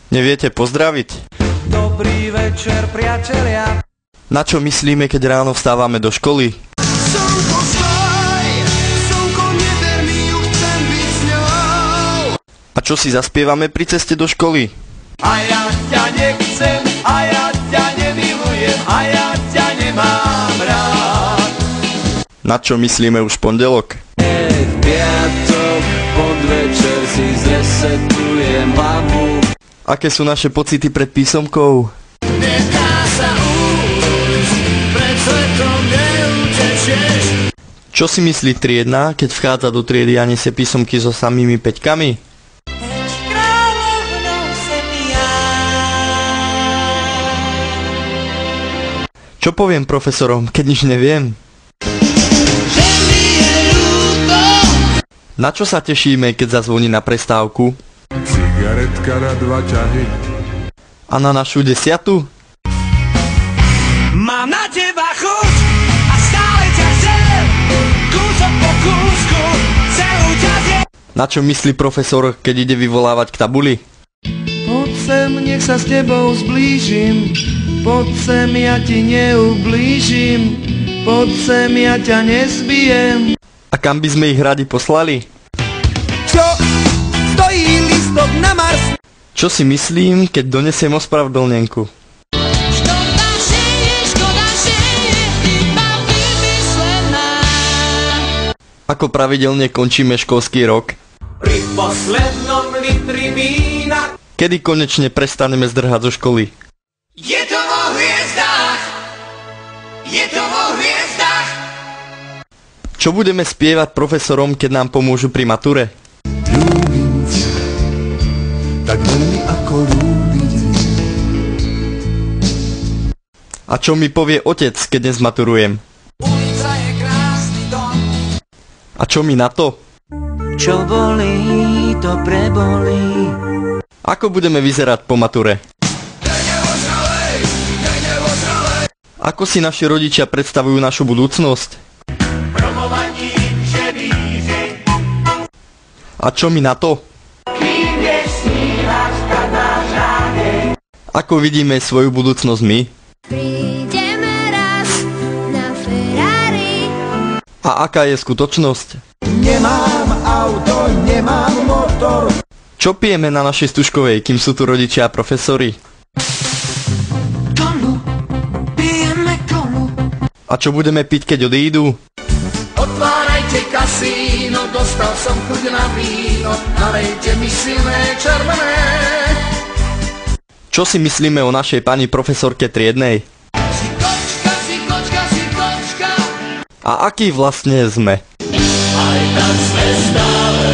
Neviete pozdraviť? Dobrý večer, priatelia. Na čo myslíme, keď ráno vstávame do školy? Slnko stoj, slnko neber mi ju, chcem byť s ňou. A čo si zaspievame pri ceste do školy? A ja ťa nechcem, a ja ťa nemilujem, a ja ťa nemám rád. Na čo myslíme už pondelok? V piatok, podvečer si zresetujem hlavu. Aké sú naše pocity pred písomkou? Nedá sa ujsť, pred svetom neutečieš. Čo si myslí triedna, keď vchádza do triedy a nesie písomky so samými peťkami? Čo poviem profesorom, keď nič neviem? Na čo sa tešíme, keď zazvoní na prestávku? Cigaretka na 2 ťahy. A na našu 10? Mám na teba chuť a stále ťa chcem, kúsok po kúsku, celú ťa zjem. Na čo myslí profesor, keď ide vyvolávať k tabuli? Poď sem, nech sa s tebou zblížim. Poď sem, ja ti neublížim. Poď sem, ja ťa nezbijem. A kam by sme ich radi poslali? Čo? Stojí listok na Mars. Čo si myslím, keď donesiem ospravedlnenku? Škoda, že je iba vymyslená. Ako pravidelne končíme školský rok? Pri poslednom litri vína. Kedy konečne prestaneme zdrhať zo školy? Je to vo hviezdách. Je to vo hviezdách. Čo budeme spievať profesorom, keď nám pomôžu pri mature? Ľúbim ťa, tak veľmi ako ľúbiť. A čo mi povie otec, keď dnes maturujem? Ulica je krásny dom. A čo mi na to? Čo bolí, to prebolí. Ako budeme vyzerať po mature? Ako si naši rodičia predstavujú našu budúcnosť? Promovaní ževíži. A čo mi na to? Kým nesnívaš, tak máš nádej. Ako vidíme svoju budúcnosť my? Prídeme raz na Ferrari. A aká je skutočnosť? Nemám auto, nemám motor. Čo pijeme na našej stužkovej, kým sú tu rodičia a profesori? Kolu, pijeme kolu. A čo budeme piť, keď odídu? Otvárajte kasíno, dostal som chuť na víno, nalejte mi silné červené. Čo si myslíme o našej pani profesorke triednej? Si kočka, si kočka, si kočka. A aký vlastne sme? Aj tak sme stále